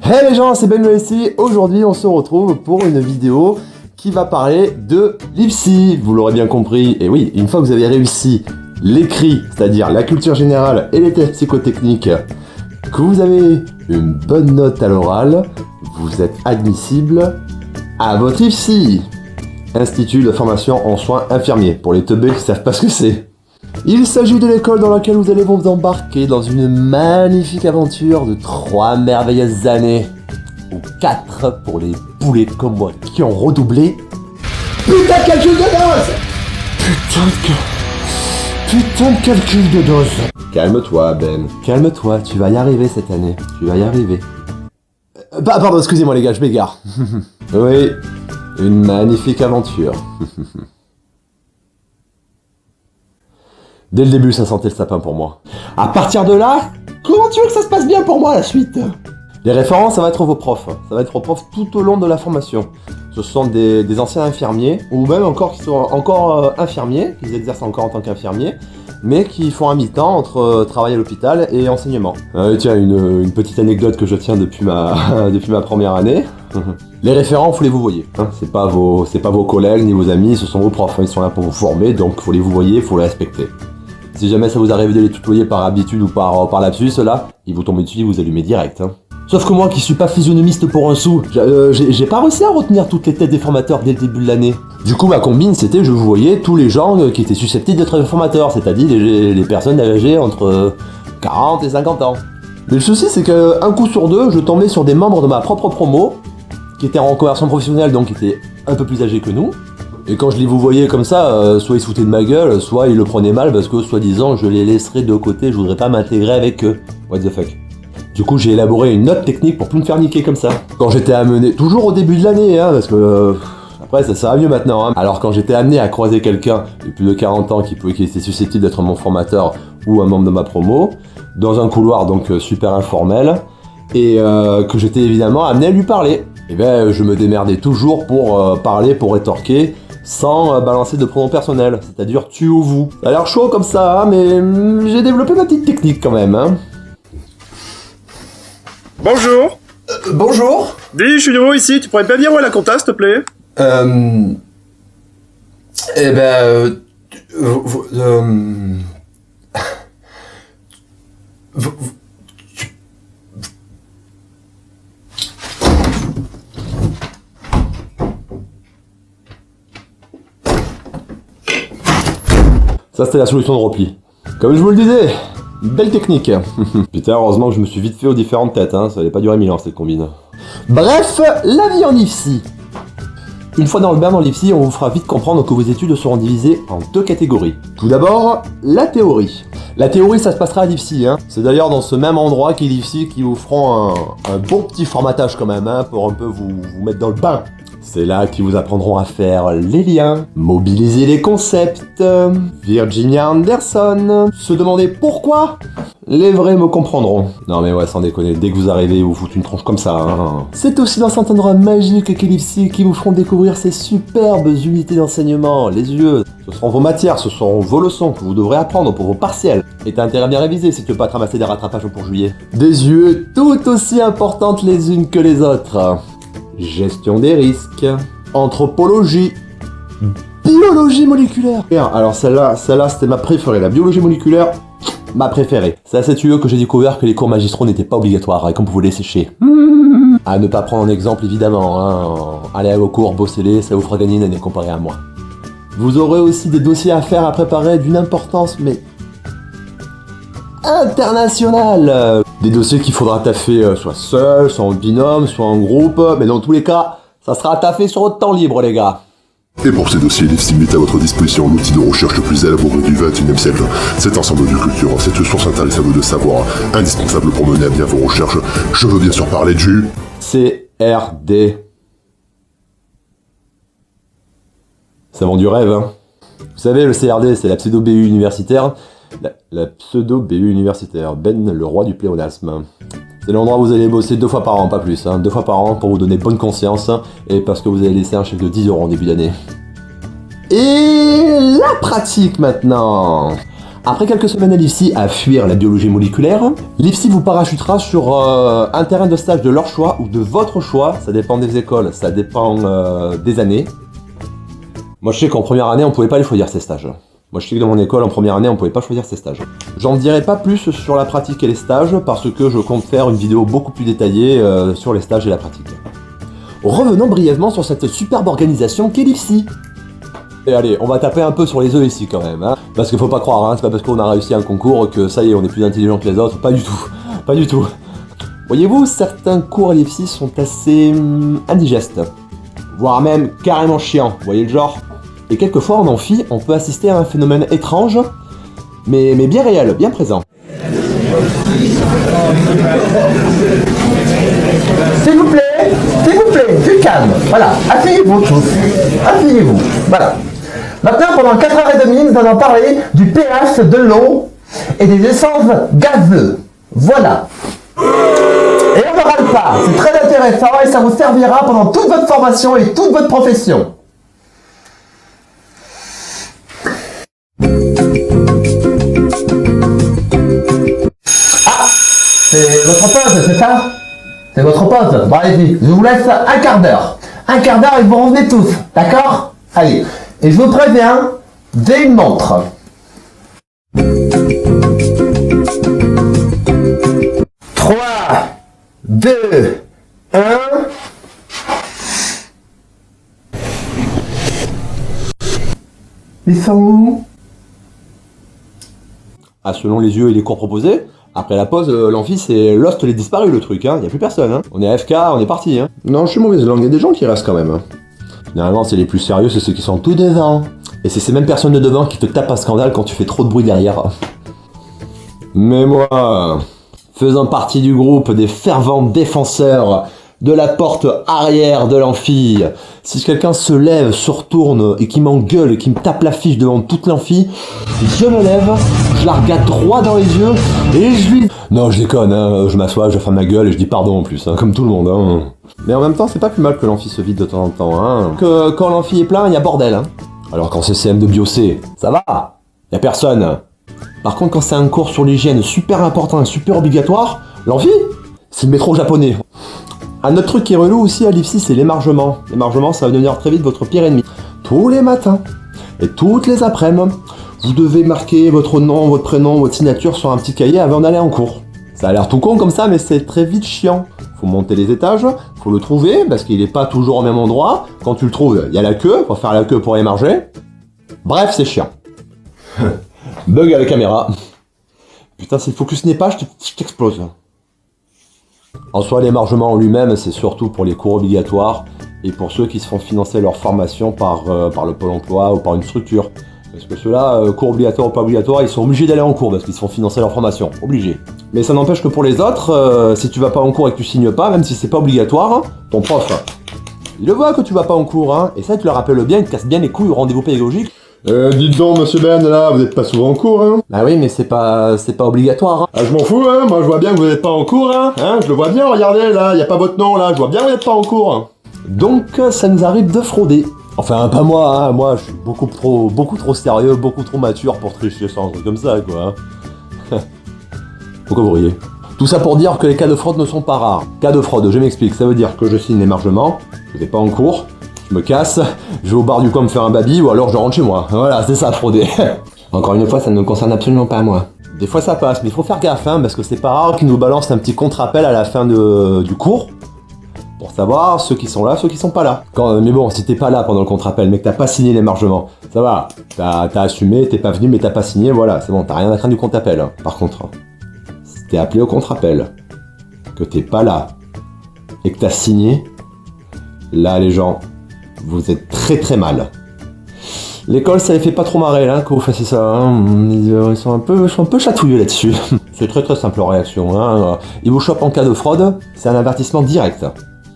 Hey les gens, c'est Ben ici. Aujourd'hui, on se retrouve pour une vidéo qui va parler de l'IPSI. Vous l'aurez bien compris. Et oui, une fois que vous avez réussi l'écrit, c'est-à-dire la culture générale et les tests psychotechniques, que vous avez une bonne note à l'oral, vous êtes admissible à votre IPSI, Institut de formation en soins infirmiers, pour les teubés qui savent pas ce que c'est. Il s'agit de l'école dans laquelle vous allez vous embarquer dans une magnifique aventure de 3 merveilleuses années. Ou 4 pour les boulets comme moi qui ont redoublé. Putain de calcul de dose. Putain de calcul de dose. Calme-toi Ben, calme-toi, tu vas y arriver cette année. Tu vas y arriver. Pardon, excusez-moi les gars, je m'égare. Oui, une magnifique aventure. Dès le début, ça sentait le sapin pour moi. À partir de là, comment tu veux que ça se passe bien pour moi la suite? Les référents, ça va être vos profs. Ça va être vos profs tout au long de la formation. Ce sont des anciens infirmiers, ou même encore qui sont encore infirmiers, qui exercent encore en tant qu'infirmiers, mais qui font un mi-temps entre travail à l'hôpital et enseignement. Tiens, une petite anecdote que je tiens depuis ma première année. Les référents, faut les vous voyez. Hein, c'est pas vos collègues ni vos amis, ce sont vos profs. Hein, ils sont là pour vous former, donc faut les vous voyez, faut les respecter. Si jamais ça vous arrive de les tutoyer par habitude ou par lapsus, là, ils vous tombent dessus, vous allumez direct. Hein. Sauf que moi, qui suis pas physionomiste pour un sou, j'ai pas réussi à retenir toutes les têtes des formateurs dès le début de l'année. Du coup, ma combine, c'était je vous voyais tous les gens qui étaient susceptibles d'être formateurs, c'est-à-dire les personnes âgées entre 40 et 50 ans. Mais le souci, c'est qu'un coup sur deux, je tombais sur des membres de ma propre promo, qui étaient en reconversion professionnelle, donc qui étaient un peu plus âgés que nous. Et quand je les vous voyais comme ça, soit ils se foutaient de ma gueule, soit ils le prenaient mal parce que, soi-disant, je les laisserais de côté, je voudrais pas m'intégrer avec eux. What the fuck. Du coup, j'ai élaboré une autre technique pour plus me faire niquer comme ça. Quand j'étais amené, toujours au début de l'année, hein, parce que après ça va mieux maintenant. Hein. Alors quand j'étais amené à croiser quelqu'un de plus de 40 ans qui était susceptible d'être mon formateur ou un membre de ma promo, dans un couloir donc super informel, et que j'étais évidemment amené à lui parler. Et ben, je me démerdais toujours pour parler, pour rétorquer, sans balancer de pronoms personnels, c'est-à-dire tu ou vous. Ça a l'air chaud comme ça, hein, mais j'ai développé ma petite technique quand même. Hein. Bonjour. Bonjour. Dis, je suis nouveau ici, tu pourrais bien dire où est la compta, s'il te plaît? Eh ben... Ça, c'était la solution de repli. Comme je vous le disais, belle technique. Putain, heureusement que je me suis vite fait aux différentes têtes, hein. Ça allait pas durer 1000 ans cette combine. Bref, la vie en IFSI. Une fois dans le bain dans l'IFSI, on vous fera vite comprendre que vos études seront divisées en 2 catégories. Tout d'abord, la théorie. La théorie, ça se passera à l'IFSI. Hein. C'est d'ailleurs dans ce même endroit qu'est l'IFSI qui vous feront un bon petit formatage quand même, hein, pour un peu vous mettre dans le bain. C'est là qu'ils vous apprendront à faire les liens, mobiliser les concepts. Virginia Anderson, se demander pourquoi. Les vrais me comprendront. Non mais ouais, sans déconner, dès que vous arrivez, vous foutez une tronche comme ça. Hein. C'est aussi dans cet endroit magique qu'est l'IFSI qui vous feront découvrir ces superbes unités d'enseignement, les yeux. Ce seront vos matières, ce seront vos leçons que vous devrez apprendre pour vos partiels. Et t'as intérêt à bien réviser si tu veux pas te ramasser des rattrapages pour juillet. Des yeux tout aussi importantes les unes que les autres. Gestion des risques, anthropologie, biologie moléculaire. Alors celle-là c'était ma préférée, la biologie moléculaire, ma préférée. C'est à cette UE que j'ai découvert que les cours magistraux n'étaient pas obligatoires et qu'on pouvait les sécher. À ne pas prendre en exemple évidemment, hein. Allez à vos cours, bossez-les, ça vous fera gagner une année comparé à moi. Vous aurez aussi des dossiers à faire à préparer d'une importance mais internationale. Des dossiers qu'il faudra taffer soit seul, soit en binôme, soit en groupe, mais dans tous les cas, ça sera taffé sur votre temps libre les gars. Et pour ces dossiers, l'IFSI met à votre disposition l'outil de recherche le plus élaboré du XXIe siècle. Cet ensemble de culture, cette source intarissable de savoir, indispensable pour mener à bien vos recherches. Je veux bien sûr parler du... CRD. Ça vend du rêve, hein. Vous savez, le CRD, c'est la pseudo-BU universitaire. La pseudo-BU universitaire, Ben, le roi du pléonasme. C'est l'endroit où vous allez bosser 2 fois par an, pas plus. Hein. 2 fois par an pour vous donner bonne conscience et parce que vous allez laisser un chèque de 10 € en début d'année. Et la pratique maintenant. Après quelques semaines à l'IFSI à fuir la biologie moléculaire, l'IFSI vous parachutera sur un terrain de stage de leur choix ou de votre choix, ça dépend des écoles, ça dépend des années. Moi je sais qu'en première année on pouvait pas les choisir ces stages. Moi je sais que dans mon école en première année on pouvait pas choisir ces stages. J'en dirai pas plus sur la pratique et les stages parce que je compte faire une vidéo beaucoup plus détaillée sur les stages et la pratique. Revenons brièvement sur cette superbe organisation qu'est l'IFSI. Et allez, on va taper un peu sur les œufs ici quand même, hein. Parce qu'il faut pas croire, hein, c'est pas parce qu'on a réussi un concours que ça y est, on est plus intelligent que les autres, pas du tout, pas du tout. Voyez-vous, certains cours à l'IFSI sont assez indigestes, voire même carrément chiants, vous voyez le genre. Et quelquefois en amphi, on peut assister à un phénomène étrange, mais bien réel, bien présent. S'il vous plaît, du calme, voilà, asseyez-vous tous, asseyez-vous, voilà. Maintenant, pendant 4h30, nous allons parler du pH de l'eau et des essences gazeuses. Voilà. Et on ne râle pas, c'est très intéressant et ça vous servira pendant toute votre formation et toute votre profession. Ah, c'est votre pause, c'est ça? C'est votre pause. Bon, allez-y, je vous laisse un quart d'heure. Un quart d'heure et vous revenez tous, d'accord? Allez. Et je vous préviens, j'ai une montre. 3, 2, 1. Ils sont où? Ah, selon les yeux et les cours proposés, après la pause, l'amphi c'est Lost les disparus le truc, hein. Y a plus personne, hein. On est AFK, on est parti, hein. Non, je suis mauvaise langue, y a des gens qui restent quand même, hein. Généralement, c'est les plus sérieux, c'est ceux qui sont tout devant. Et c'est ces mêmes personnes de devant qui te tapent un scandale quand tu fais trop de bruit derrière. Mais moi, faisant partie du groupe des fervents défenseurs de la porte arrière de l'amphi, si quelqu'un se lève, se retourne et qui m'engueule et qui me tape la fiche devant toute l'amphi, je me lève, je la regarde droit dans les yeux et je lui... Non, je déconne, hein, je m'assois, je ferme ma gueule et je dis pardon en plus, hein, comme tout le monde. Hein. Mais en même temps, c'est pas plus mal que l'amphi se vide de temps en temps. Hein. Que quand l'amphi est plein, il y a bordel. Hein. Alors quand c'est CM de bio-C, ça va, y a personne. Par contre, quand c'est un cours sur l'hygiène super important et super obligatoire, l'amphi, c'est le métro japonais. Un autre truc qui est relou aussi à l'IFSI, c'est l'émargement. L'émargement, ça va devenir très vite votre pire ennemi. Tous les matins et toutes les après-midi, vous devez marquer votre nom, votre prénom, votre signature sur un petit cahier avant d'aller en cours. Ça a l'air tout con comme ça, mais c'est très vite chiant. Faut monter les étages, faut le trouver, parce qu'il n'est pas toujours au même endroit. Quand tu le trouves, il y a la queue, faut faire la queue pour émarger. Bref, c'est chiant. Bug à la caméra. Putain, si le focus n'est pas, je t'explose. En soi, l'émargement en lui-même, c'est surtout pour les cours obligatoires et pour ceux qui se font financer leur formation par le Pôle emploi ou par une structure. Parce que ceux-là, cours obligatoires ou pas obligatoires, ils sont obligés d'aller en cours parce qu'ils se font financer leur formation. Obligés. Mais ça n'empêche que pour les autres, si tu vas pas en cours et que tu signes pas, même si c'est pas obligatoire, ton prof, il le voit que tu vas pas en cours, hein, et ça, tu le rappelles bien, il te casse bien les couilles au rendez-vous pédagogique. Dites donc, monsieur Ben, là, vous êtes pas souvent en cours, hein? Bah oui, mais c'est pas obligatoire, hein. Ah, je m'en fous, hein, moi je vois bien que vous êtes pas en cours, hein, je le vois bien, regardez, là, y a pas votre nom, là, je vois bien que vous êtes pas en cours. Hein. Donc, ça nous arrive de frauder. Enfin, pas moi, hein, moi, je suis beaucoup trop sérieux, beaucoup trop mature pour tricher sans un truc comme ça, quoi. Hein. Pourquoi vous riez? Tout ça pour dire que les cas de fraude ne sont pas rares. Cas de fraude, je m'explique, ça veut dire que je signe l'émargement, je vais pas en cours, je me casse, je vais au bar du coin me faire un baby ou alors je rentre chez moi. Voilà, c'est ça, frauder. Encore une fois, ça ne me concerne absolument pas moi. Des fois ça passe, mais il faut faire gaffe, hein, parce que c'est pas rare qu'ils nous balancent un petit contre-appel à la fin du cours, pour savoir ceux qui sont là, ceux qui sont pas là. Mais bon, si t'es pas là pendant le contre-appel, mais que t'as pas signé l'émargement, ça va, t'as assumé, t'es pas venu, mais t'as pas signé, voilà, c'est bon, t'as rien à craindre du contre-appel. Hein. Par contre, si t'es appelé au contre-appel, que t'es pas là, et que t'as signé, là les gens, vous êtes très très mal. L'école, ça les fait pas trop marrer là, que vous fassiez ça. Hein. Ils sont un peu chatouilleux là-dessus. C'est très très simple en réaction. Hein. Ils vous chopent en cas de fraude, c'est un avertissement direct.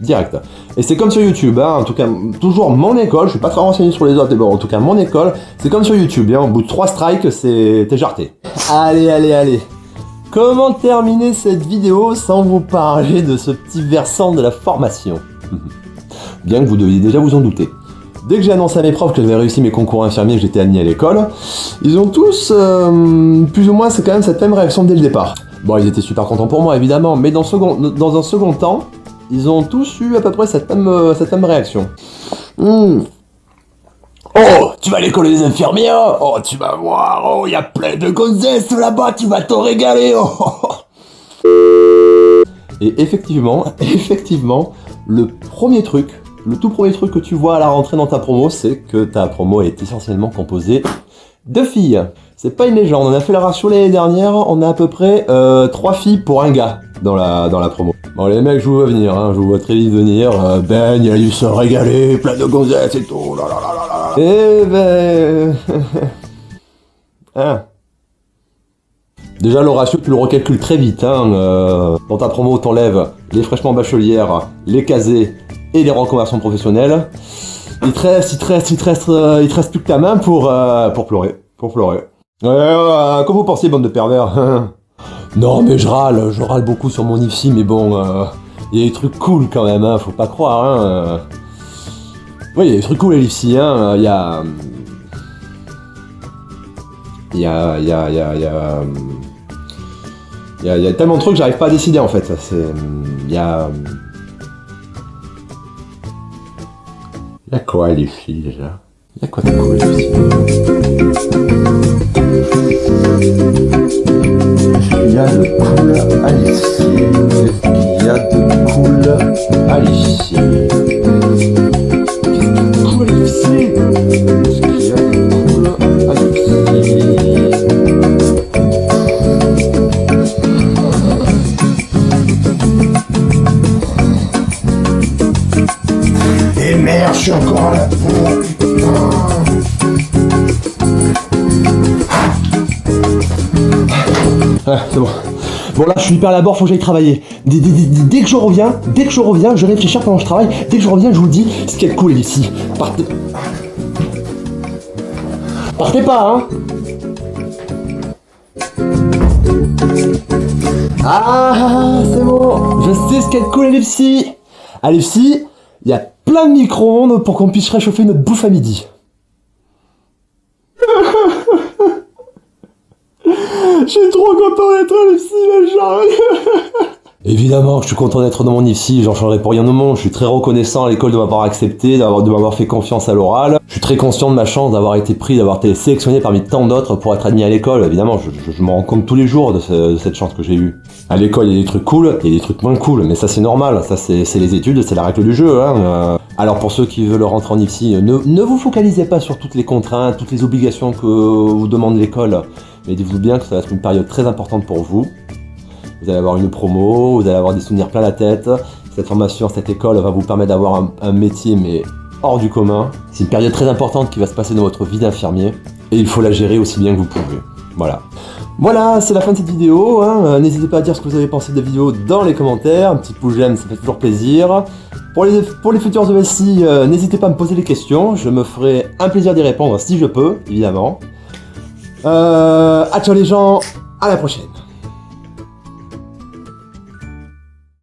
Direct. Et c'est comme sur YouTube, hein. En tout cas, toujours mon école, je suis pas très renseigné sur les autres, mais bon, en tout cas, mon école, c'est comme sur YouTube. Hein. Au bout de 3 strikes, t'es jarté. Allez. Comment terminer cette vidéo sans vous parler de ce petit versant de la formation? Bien que vous deviez déjà vous en douter. Dès que j'ai annoncé à mes profs que j'avais réussi mes concours infirmiers et que j'étais admis à l'école, ils ont tous, plus ou moins, c'est quand même cette même réaction dès le départ. Bon, ils étaient super contents pour moi, évidemment, mais dans un second temps, ils ont tous eu à peu près cette même réaction. Oh, tu vas à l'école des infirmières? Oh, tu vas voir, oh, y a plein de gonzesses là-bas, tu vas te régaler, oh. Et effectivement, le tout premier truc que tu vois à la rentrée dans ta promo, c'est que ta promo est essentiellement composée de filles. C'est pas une légende, on a fait le ratio l'année dernière, on a à peu près 3 filles pour un gars dans la promo. Bon les mecs, je vous vois venir, hein, je vous vois très vite venir, Ben, il a dû se régaler, plein de gonzesses et tout, là. Et ben... hein. Déjà le ratio, tu le recalcules très vite, hein, dans ta promo, t'enlèves les fraîchement bachelières, les casés et les reconversions professionnelles. Il te reste plus que ta main pour pleurer. Comme vous pensiez, bande de pervers. Non mais je râle beaucoup sur mon IFSI, mais bon, il y a des trucs cool quand même, hein, faut pas croire, hein. Oui, il y a des trucs cool à l'IFSI, hein, il y a tellement de trucs que j'arrive pas à décider en fait, il y a quoi les filles déjà? Il y a quoi de cool les filles? Qu'est-ce qu'il y a de cool à l'IFSI? Qu'est-ce qu'il y a de cool à l'IFSI? Et merde, je suis encore là. C'est bon. Bon là je suis hyper labor, faut que j'aille travailler. Dès que je reviens, je vais réfléchir pendant que je travaille. Dès que je reviens, je vous le dis, ce qui est cool ici. Partez pas, hein. Ah, c'est bon. Je sais ce qu'il y a de cool à l'IFSI. À l'IFSI, il y a plein de micro-ondes pour qu'on puisse réchauffer notre bouffe à midi. Je suis trop content d'être à l'IFSI, les gens. Évidemment, je suis content d'être dans mon IFSI, j'en changerai pour rien au monde. Je suis très reconnaissant à l'école de m'avoir accepté, de m'avoir fait confiance à l'oral. Je suis très conscient de ma chance d'avoir été pris, d'avoir été sélectionné parmi tant d'autres pour être admis à l'école. Évidemment, je me rends compte tous les jours de cette chance que j'ai eue. À l'école, il y a des trucs cool, il y a des trucs moins cool, mais ça c'est normal, ça c'est les études, c'est la règle du jeu, hein. Alors pour ceux qui veulent rentrer en IFSI, ne vous focalisez pas sur toutes les contraintes, toutes les obligations que vous demande l'école, mais dites-vous bien que ça va être une période très importante pour vous. Vous allez avoir une promo, vous allez avoir des souvenirs plein la tête. Cette formation, cette école va vous permettre d'avoir un métier mais hors du commun. C'est une période très importante qui va se passer dans votre vie d'infirmier et il faut la gérer aussi bien que vous pouvez. Voilà. Voilà, c'est la fin de cette vidéo, hein. N'hésitez pas à dire ce que vous avez pensé de la vidéo dans les commentaires. Un petit pouce j'aime, ça fait toujours plaisir. Pour les futurs ESI, n'hésitez pas à me poser des questions. Je me ferai un plaisir d'y répondre si je peux, évidemment. Ciao les gens, à la prochaine.